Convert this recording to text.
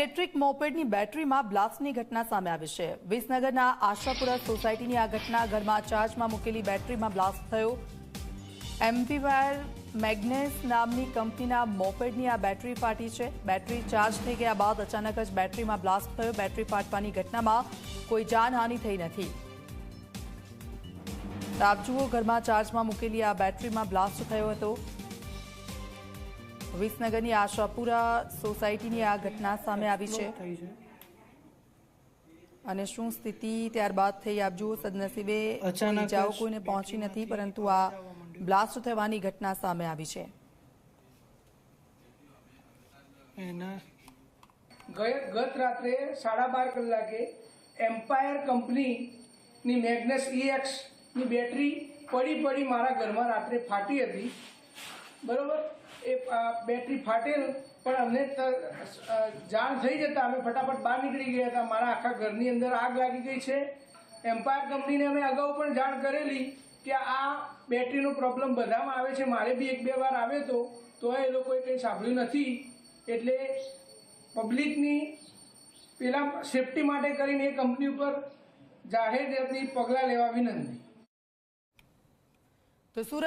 Electric મોપેડની બેટરીમાં બ્લાસ્ટની ઘટના સામે આવી છે। વિસનગરના આશાપુરા સોસાયટીની આ ઘટના ઘરમાં ચાર્જમાં મૂકેલી બેટરીમાં બ્લાસ્ટ થયો। એમ્પીવાયર મેગ્નેસ નામની કંપનીના મોપેડની આ બેટરી ફાટી છે। બેટરી ચાર્જ થઈ ગયા બાદ અચાનક જ બેટરીમાં બ્લાસ્ટ થયો। બેટરી ફાટવાની ઘટનામાં કોઈ જાનહાનિ થઈ નથી। આપ જુઓ, ઘરમાં ચાર્જમાં મૂકેલી આ બેટરીમાં બ્લાસ્ટ થયો હતો। વિસનગરની આશાપુરા સોસાયટીની આ ઘટના સામે આવી છે અને શું સ્થિતિ ત્યારબાદ થઈ આપ જુઓ। સદનસીબે ઇજાઓ કોઈને પહોંચી નથી, પરંતુ આ બ્લાસ્ટ થવાની ઘટના સામે આવી છે। ગત રાત્રે 12:30 કલાકે એમ્પાયર કંપનીની મેગ્નેસ EX ની બેટરી પડી મારા ઘરમાં રાત્રે ફાટી હતી, બરોબર। એ બેટરી ફાટેલ પણ અમને જાણ થઈ જતા અમે ફટાફટ બહાર નીકળી ગયા હતા। મારા આખા ઘરની અંદર આગ લાગી ગઈ છે। એમ્પાયર કંપનીને અમે અગાઉ પણ જાણ કરેલી કે આ બેટરીનો પ્રોબ્લેમ બધામાં આવે છે। મારે બી 1-2 વાર આવ્યો હતો, તો એ લોકોએ કંઈ સાંભળ્યું નથી। એટલે પબ્લિકની પેલા સેફટી માટે કરીને એ કંપની ઉપર જાહેર પગલાં લેવા વિનંતી। તો સુરત